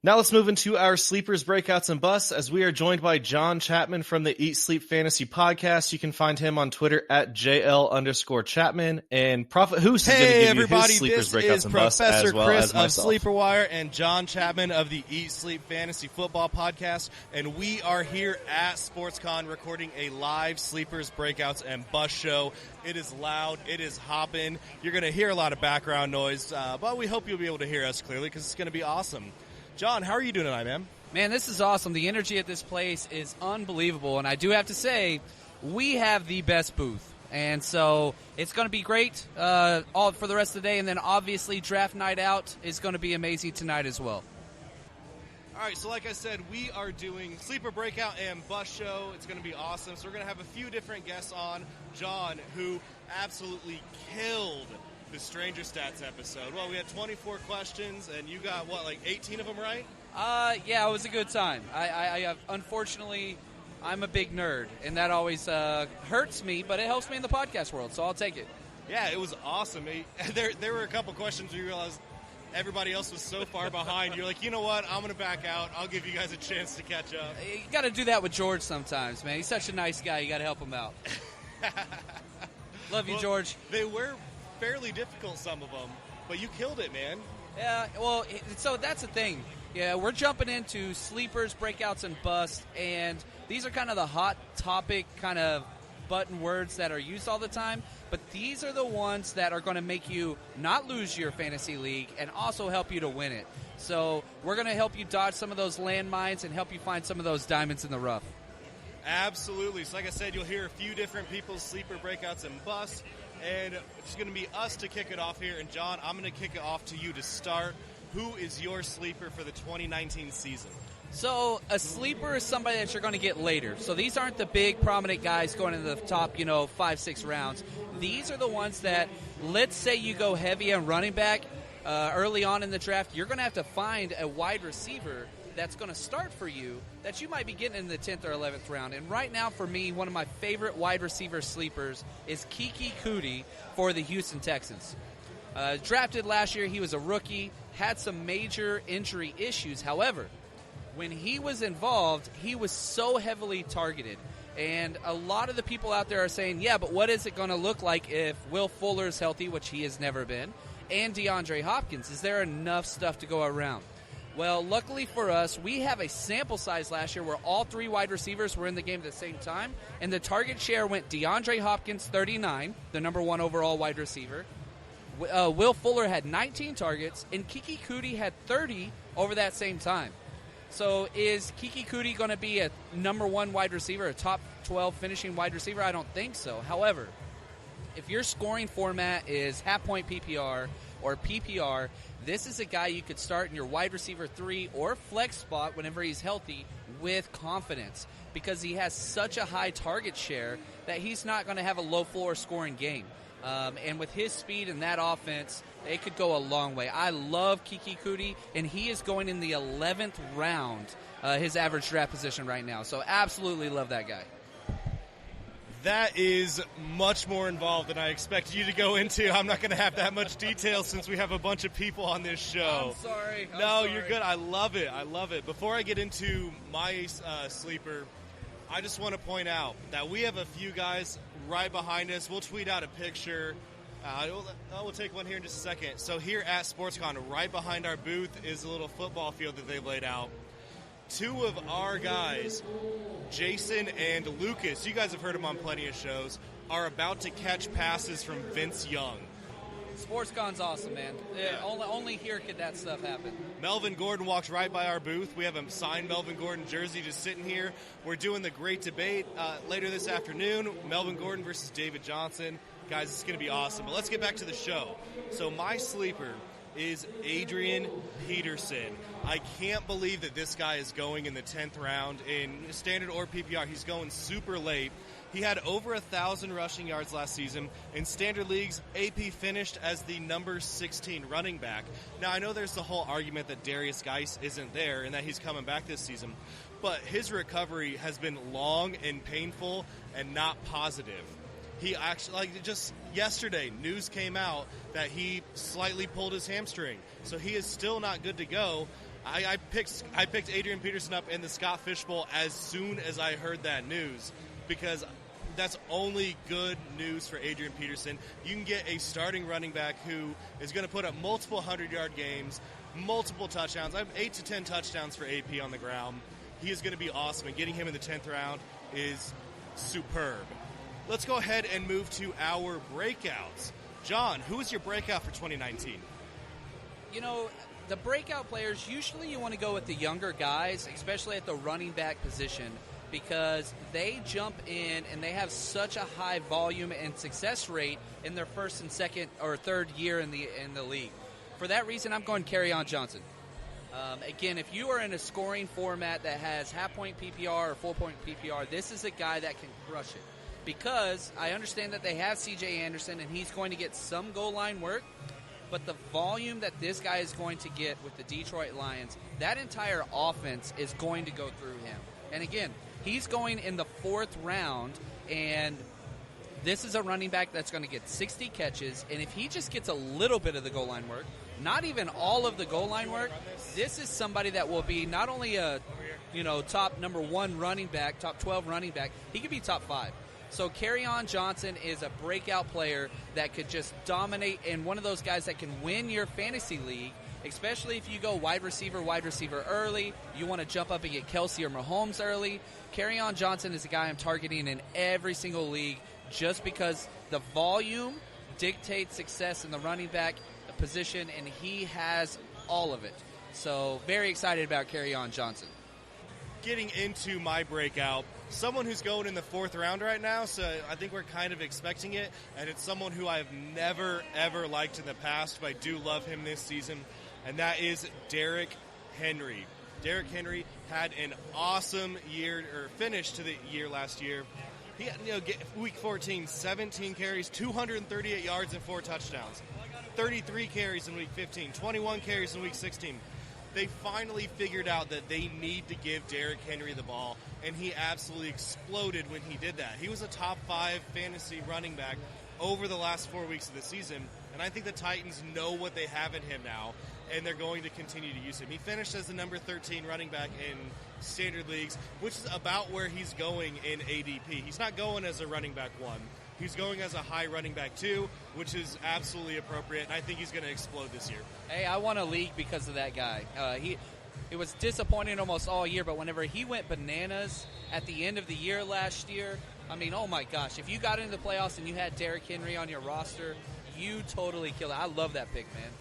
Now let's move into our sleepers, breakouts, and busts, as we are joined by John Chapman from the Eat Sleep Fantasy Podcast. You can find him on Twitter at JL_Chapman. And Prophet Hoos is going to give everybody, you his sleepers, breakouts, and busts, Professor as well Chris as myself. of Sleeper Wire and John Chapman of the Eat Sleep Fantasy Football Podcast. And we are here at SportsCon recording a live sleepers, breakouts, and bust show. It is loud. It is hopping. You're going to hear a lot of background noise, but we hope you'll be able to hear us clearly because it's going to be awesome. John, how are you doing tonight, man? Man, this is awesome. The energy at this place is unbelievable, and I do have to say, we have the best booth, and so it's going to be great all for the rest of the day, and then obviously draft night out is going to be amazing tonight as well. All right, so like I said, we are doing Sleeper Breakout and Bust Show. It's going to be awesome. So we're going to have a few different guests on. John, who absolutely killed the Stranger Stats episode. Well, we had 24 questions, and you got, 18 of them right? Yeah, it was a good time. I unfortunately I'm a big nerd, and that always hurts me, but it helps me in the podcast world, so I'll take it. Yeah, it was awesome. There were a couple questions where you realized everybody else was so far behind. You're like, you know what? I'm going to back out. I'll give you guys a chance to catch up. You got to do that with George sometimes, man. He's such a nice guy. You got to help him out. Love you, George. They were fairly difficult, some of them, but you killed it, man. Yeah, well, so that's the thing. Yeah, we're jumping into sleepers, breakouts, and busts, and these are kind of the hot topic kind of button words that are used all the time, but these are the ones that are going to make you not lose your fantasy league and also help you to win it. So we're going to help you dodge some of those landmines and help you find some of those diamonds in the rough. Absolutely. So like I said, you'll hear a few different people's sleeper breakouts and busts, and it's going to be us to kick it off here. And John, I'm going to kick it off to you to start. Who is your sleeper for the 2019 season? So a sleeper is somebody that you're going to get later. So these aren't the big prominent guys going into the top, 5-6 rounds. These are the ones that, let's say you go heavy on running back early on in the draft, you're going to have to find a wide receiver that's going to start for you that you might be getting in the 10th or 11th round. And right now, for me, one of my favorite wide receiver sleepers is Kiki Kuti for the Houston Texans. Drafted last year, he was a rookie, had some major injury issues. However, when he was involved, he was so heavily targeted. And a lot of the people out there are saying, yeah, but what is it going to look like if Will Fuller is healthy, which he has never been, and DeAndre Hopkins? Is there enough stuff to go around? Well, luckily for us, we have a sample size last year where all three wide receivers were in the game at the same time, and the target share went DeAndre Hopkins, 39, the number one overall wide receiver. Will Fuller had 19 targets, and Kiki Kuti had 30 over that same time. So is Kiki Kuti going to be a number one wide receiver, a top 12 finishing wide receiver? I don't think so. However, if your scoring format is half-point PPR or PPR, this is a guy you could start in your wide receiver 3 or flex spot whenever he's healthy with confidence, because he has such a high target share that he's not going to have a low-floor scoring game. And with his speed and that offense, it could go a long way. I love Kiki Kuti, and he is going in the 11th round, his average draft position right now. So absolutely love that guy. That is much more involved than I expected you to go into. I'm not going to have that much detail since we have a bunch of people on this show. I'm sorry. You're good. I love it. Before I get into my sleeper, I just want to point out that we have a few guys right behind us. We'll tweet out a picture. We'll take one here in just a second. So here at SportsCon, right behind our booth is a little football field that they've laid out. Two of our guys, Jason and Lucas, you guys have heard them on plenty of shows, are about to catch passes from Vince Young. SportsCon's awesome, man. Yeah, only here could that stuff happen. Melvin Gordon walked right by our booth. We have a signed Melvin Gordon jersey just sitting here. We're doing the great debate later this afternoon, Melvin Gordon versus David Johnson. Guys, it's going to be awesome. But let's get back to the show. So my sleeper is Adrian Peterson. I can't believe that this guy is going in the 10th round in standard or PPR. He's going super late. He had over 1,000 rushing yards last season. In standard leagues, AP finished as the number 16 running back. Now, I know there's the whole argument that Darius Geis isn't there and that he's coming back this season, but his recovery has been long and painful and not positive. He actually, just yesterday, news came out that he slightly pulled his hamstring, so he is still not good to go. I picked Adrian Peterson up in the Scott Fish Bowl as soon as I heard that news, because that's only good news for Adrian Peterson. You can get a starting running back who is going to put up multiple 100-yard games, multiple touchdowns. I have 8 to 10 touchdowns for AP on the ground. He is going to be awesome, and getting him in the 10th round is superb. Let's go ahead and move to our breakouts. John, who is your breakout for 2019? The breakout players, usually you want to go with the younger guys, especially at the running back position, because they jump in and they have such a high volume and success rate in their first and second or third year in the league. For that reason, I'm going Kerryon Johnson. Again, if you are in a scoring format that has half-point PPR or full-point PPR, this is a guy that can crush it. Because I understand that they have C.J. Anderson and he's going to get some goal line work, but the volume that this guy is going to get with the Detroit Lions, that entire offense is going to go through him. And again, He's going in the 4th round, and this is a running back that's going to get 60 catches, and if he just gets a little bit of the goal line work, not even all of the goal line work, this is somebody that will be not only a top number 1 running back, top 12 running back, he could be top 5. So Kerryon Johnson is a breakout player that could just dominate, and one of those guys that can win your fantasy league, especially if you go wide receiver early. You want to jump up and get Kelsey or Mahomes early. Kerryon Johnson is a guy I'm targeting in every single league just because the volume dictates success in the running back position, and he has all of it. So very excited about Kerryon Johnson. Getting into my breakout, someone who's going in the 4th round right now, so I think we're kind of expecting it, and it's someone who I've never, ever liked in the past, but I do love him this season, and that is Derrick Henry. Derrick Henry had an awesome year, or finish to the year last year. He had, week 14, 17 carries, 238 yards, and 4 touchdowns. 33 carries in week 15, 21 carries in week 16. They finally figured out that they need to give Derrick Henry the ball, and he absolutely exploded when he did that. He was a top 5 fantasy running back over the last 4 weeks of the season, and I think the Titans know what they have in him now, and they're going to continue to use him. He finished as the number 13 running back in standard leagues, which is about where he's going in ADP. He's not going as a running back 1. He's going as a high running back 2, which is absolutely appropriate, and I think he's going to explode this year. Hey, I won a league because of that guy. It was disappointing almost all year, but whenever he went bananas at the end of the year last year, I mean, oh my gosh, if you got into the playoffs and you had Derrick Henry on your roster, you totally killed it. I love that pick, man.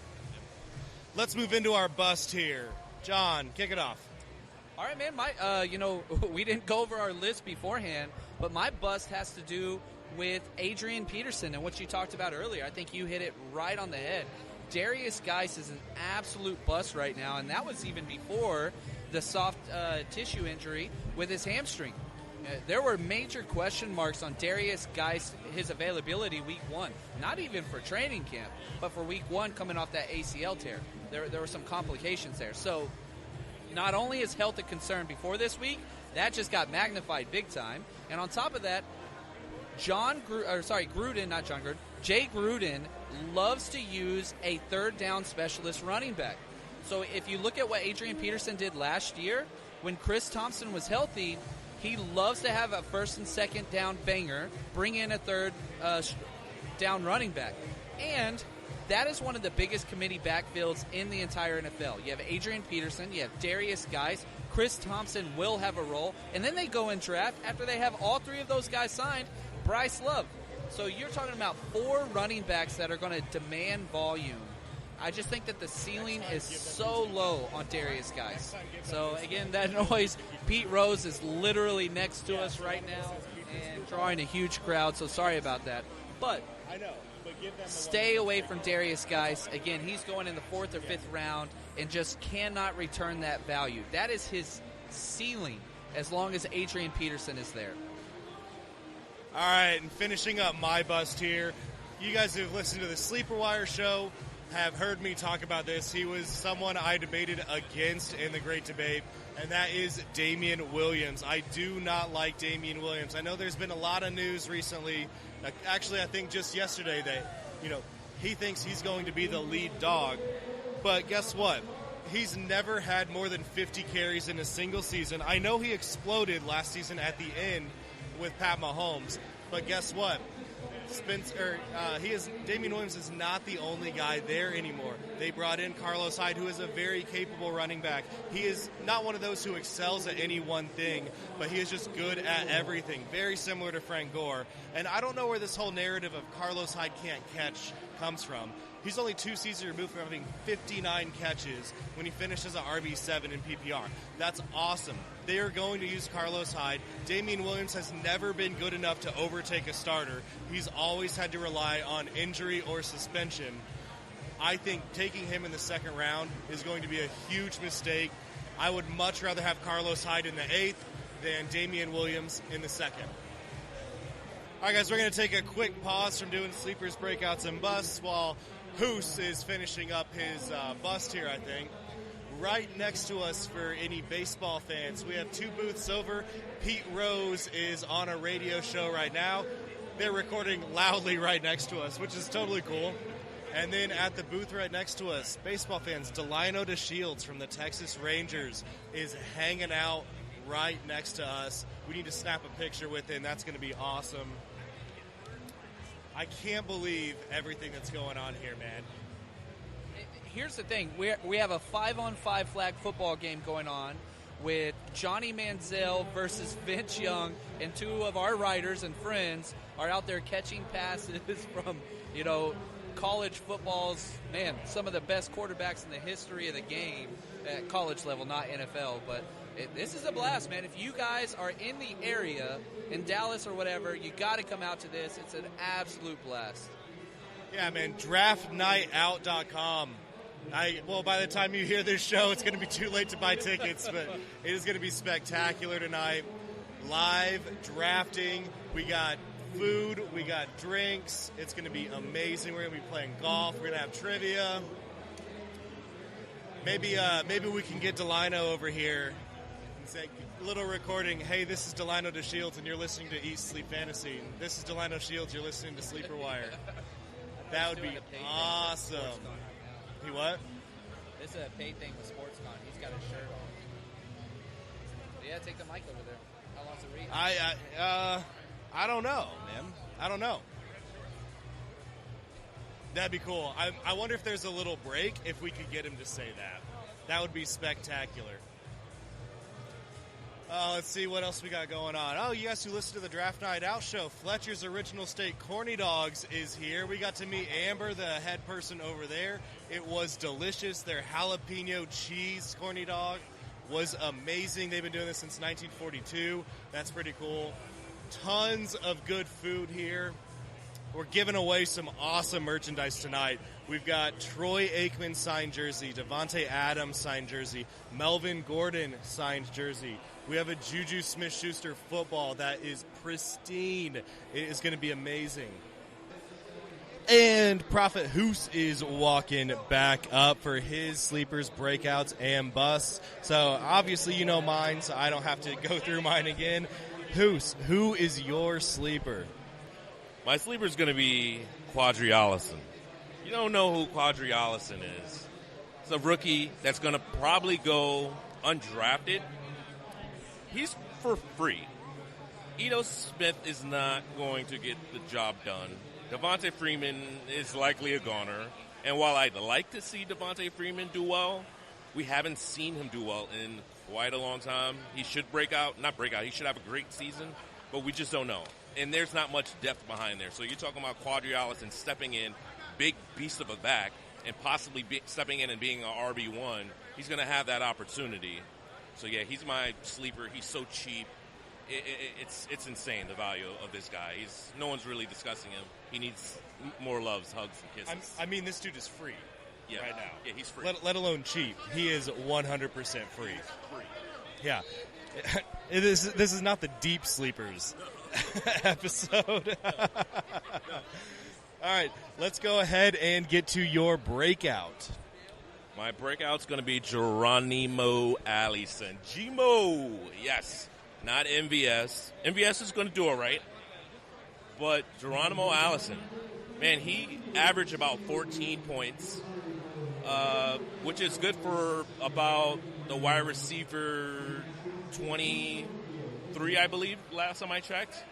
Let's move into our bust here. John, kick it off. All right, man. We didn't go over our list beforehand, but my bust has to do with Adrian Peterson and what you talked about earlier. I think you hit it right on the head. Darius Geis is an absolute bust right now, and that was even before the soft tissue injury with his hamstring. There were major question marks on Darius Geis, his availability week 1. Not even for training camp, but for week 1 coming off that ACL tear. There were some complications there. So not only is health a concern before this week, that just got magnified big time. And on top of that, Jay Gruden loves to use a 3rd down specialist running back. So if you look at what Adrian Peterson did last year, when Chris Thompson was healthy, he loves to have a 1st and 2nd down banger, bring in a 3rd down running back. And that is one of the biggest committee backfields in the entire NFL. You have Adrian Peterson, you have Darius Geis, Chris Thompson will have a role, and then they go and draft, after they have all 3 of those guys signed, Bryce Love. So you're talking about 4 running backs that are going to demand volume. I just think that the ceiling is so low on Darius Geis. So again, that noise, Pete Rose is literally next to us right now and drawing a huge crowd, so sorry about that. But stay away from Darius Geis. Again, he's going in the 4th or 5th round and just cannot return that value. That is his ceiling as long as Adrian Peterson is there. All right, and finishing up my bust here, you guys who have listened to the Sleeper Wire show have heard me talk about this. He was someone I debated against in the great debate, and that is Damian Williams. I do not like Damian Williams. I know there's been a lot of news recently, actually I think just yesterday, that he thinks he's going to be the lead dog. But guess what? He's never had more than 50 carries in a single season. I know he exploded last season at the end with Pat Mahomes, but guess what? Damian Williams is not the only guy there anymore. They brought in Carlos Hyde, who is a very capable running back. He is not one of those who excels at any one thing, but he is just good at everything, very similar to Frank Gore. And I don't know where this whole narrative of Carlos Hyde can't catch comes from. He's only 2 seasons removed from having 59 catches when he finished as an RB7 in PPR. That's awesome. They are going to use Carlos Hyde. Damian Williams has never been good enough to overtake a starter. He's always had to rely on injury or suspension. I think taking him in the 2nd round is going to be a huge mistake. I would much rather have Carlos Hyde in the 8th than Damian Williams in the 2nd. All right, guys, we're going to take a quick pause from doing sleepers, breakouts, and busts while Hoos is finishing up his bust here, I think. right next to us for any baseball fans. We have two booths over. Pete Rose is on a radio show right now. They're recording loudly right next to us, which is totally cool. And then at the booth right next to us, baseball fans, Delino DeShields from the Texas Rangers is hanging out right next to us. We need to snap a picture with him. That's going to be awesome. I can't believe everything that's going on here, man. Here's the thing. We have a 5-on-5 flag football game going on with Johnny Manziel versus Vince Young, and two of our writers and friends are out there catching passes from, college football's, some of the best quarterbacks in the history of the game at college level, not NFL. But this is a blast, man. If you guys are in the area, in Dallas or whatever, you got to come out to this. It's an absolute blast. Yeah, man, draftnightout.com. By the time you hear this show, it's going to be too late to buy tickets, but it is going to be spectacular tonight. Live drafting. We got food. We got drinks. It's going to be amazing. We're going to be playing golf. We're going to have trivia. Maybe we can get Delino over here and say, little recording, hey, this is Delino DeShields, and you're listening to Eat Sleep Fantasy. This is Delino Shields, you're listening to Sleeper Wire. That would be awesome. He what? This is a paid thing with SportsCon. He's got his shirt on. Yeah, take the mic over there. How long's it read? I don't know, man. I don't know. That'd be cool. I wonder if there's a little break, if we could get him to say that. That would be spectacular. Let's see what else we got going on. Oh, you guys who listen to the Draft Night Out show, Fletcher's Original Steak Corny Dogs is here. We got to meet Amber, the head person over there. It was delicious. Their jalapeno cheese corny dog was amazing. They've been doing this since 1942. That's pretty cool. Tons of good food here. We're giving away some awesome merchandise tonight. We've got Troy Aikman signed jersey, Devontae Adams signed jersey, Melvin Gordon signed jersey. We have a Juju Smith-Schuster football that is pristine. It is going to be amazing. And Prophet Hoos is walking back up for his sleepers, breakouts, and busts. So obviously you know mine, so I don't have to go through mine again. Hoos, who is your sleeper? My sleeper is going to be Quadri Allison. You don't know who Quadri Allison is. It's a rookie that's going to probably go undrafted. He's for free. Ito Smith is not going to get the job done. Devontae Freeman is likely a goner. And while I'd like to see Devontae Freeman do well, we haven't seen him do well in quite a long time. He should break out. Not break out. He should have a great season, but we just don't know. And there's not much depth behind there. So you're talking about Quadri Allison stepping in, big beast of a back, and possibly stepping in and being an RB1. He's going to have that opportunity. So, yeah, he's my sleeper. He's so cheap. It's insane, the value of this guy. No one's really discussing him. He needs more loves, hugs, and kisses. I mean, this dude is free right now. Yeah, he's free. Let alone cheap. He is 100% free. Yeah. This is not the deep sleepers episode. All right, let's go ahead and get to your breakout. My breakout's going to be Geronimo Allison. G-Mo, yes, not MVS. MVS is going to do all right, but Geronimo Allison, man, he averaged about 14 points, which is good for about the wide receiver 23, I believe, last time I checked.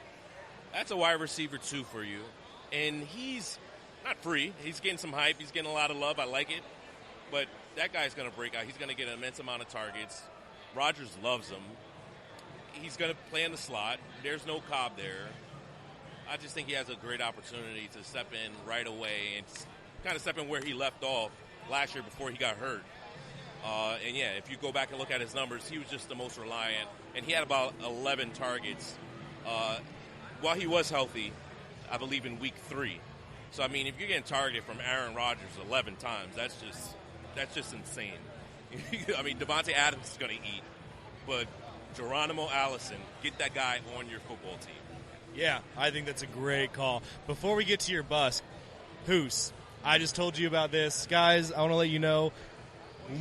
That's a wide receiver 2 for you. And he's not free. He's getting some hype. He's getting a lot of love. I like it. But that guy's going to break out. He's going to get an immense amount of targets. Rodgers loves him. He's going to play in the slot. There's no Cobb there. I just think he has a great opportunity to step in right away and kind of step in where he left off last year before he got hurt. And, yeah, if you go back and look at his numbers, he was just the most reliant. And he had about 11 targets while he was healthy, I believe, in week 3. So, I mean, if you're getting targeted from Aaron Rodgers 11 times, that's just insane. I mean, Devontae Adams is going to eat. But Geronimo Allison, get that guy on your football team. Yeah, I think that's a great call. Before we get to your bust, Hoos, I just told you about this. Guys, I want to let you know,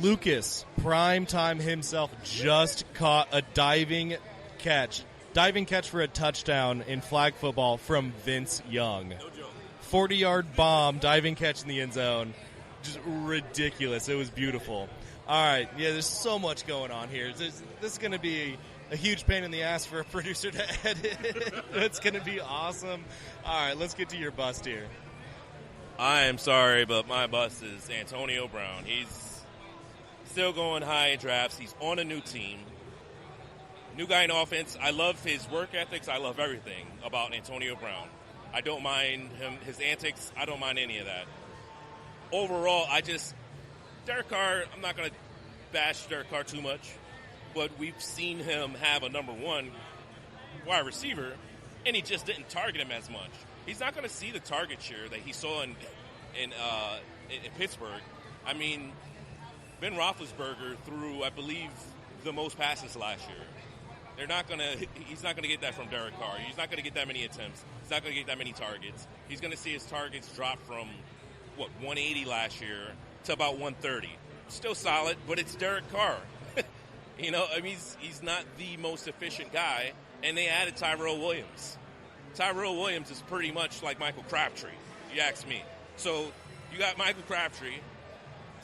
Lucas, primetime himself, just caught a diving catch for a touchdown in flag football from Vince Young. No joke. 40-yard bomb, diving catch in the end zone. Just ridiculous. It was beautiful. All right, yeah, there's so much going on here. This is going to be a huge pain in the ass for a producer to edit. It's going to be awesome. All right, let's get to your bust here. I am sorry, but my bust is Antonio Brown. He's still going high in drafts. He's on a new team. New guy in offense. I love his work ethics. I love everything about Antonio Brown. I don't mind him, his antics. I don't mind any of that. Overall, Derek Carr, I'm not going to bash Derek Carr too much, but we've seen him have a number one wide receiver, and he just didn't target him as much. He's not going to see the target share that he saw in Pittsburgh. I mean, Ben Roethlisberger threw, I believe, the most passes last year. He's not going to get that from Derek Carr. He's not going to get that many attempts. He's not going to get that many targets. He's going to see his targets drop from, 180 last year to about 130. Still solid, but it's Derek Carr. He's not the most efficient guy, and they added Tyrell Williams. Tyrell Williams is pretty much like Michael Crabtree, if you ask me. So you got Michael Crabtree,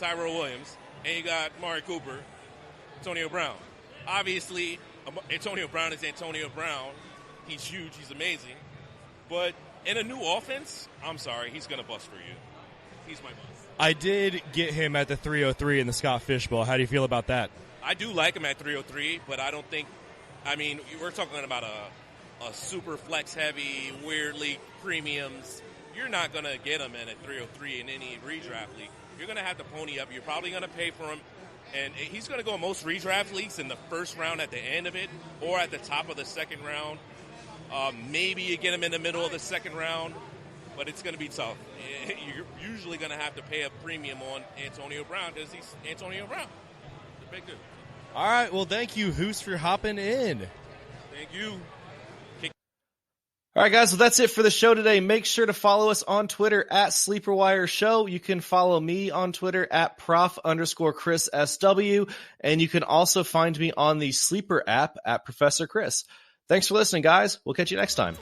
Tyrell Williams, and you got Amari Cooper, Antonio Brown. Obviously, Antonio Brown is Antonio Brown. He's huge. He's amazing. But in a new offense, I'm sorry, he's going to bust for you. He's my bust. I did get him at the 303 in the Scott Fish Bowl. How do you feel about that? I do like him at 303, but I don't think – we're talking about a super flex heavy, weird league premiums. You're not going to get him in at 303 in any redraft league. You're going to have to pony up. You're probably going to pay for him. And he's going to go in most redraft leagues in the first round at the end of it or at the top of the second round. Maybe you get him in the middle of the second round, but it's going to be tough. You're usually going to have to pay a premium on Antonio Brown because he's Antonio Brown. The big dude. All right, well, thank you, Hoos, for hopping in. Thank you. All right, guys, well, that's it for the show today. Make sure to follow us on Twitter at SleeperWire Show. You can follow me on Twitter at Prof_Chris SW, and you can also find me on the Sleeper app at Professor Chris. Thanks for listening, guys. We'll catch you next time.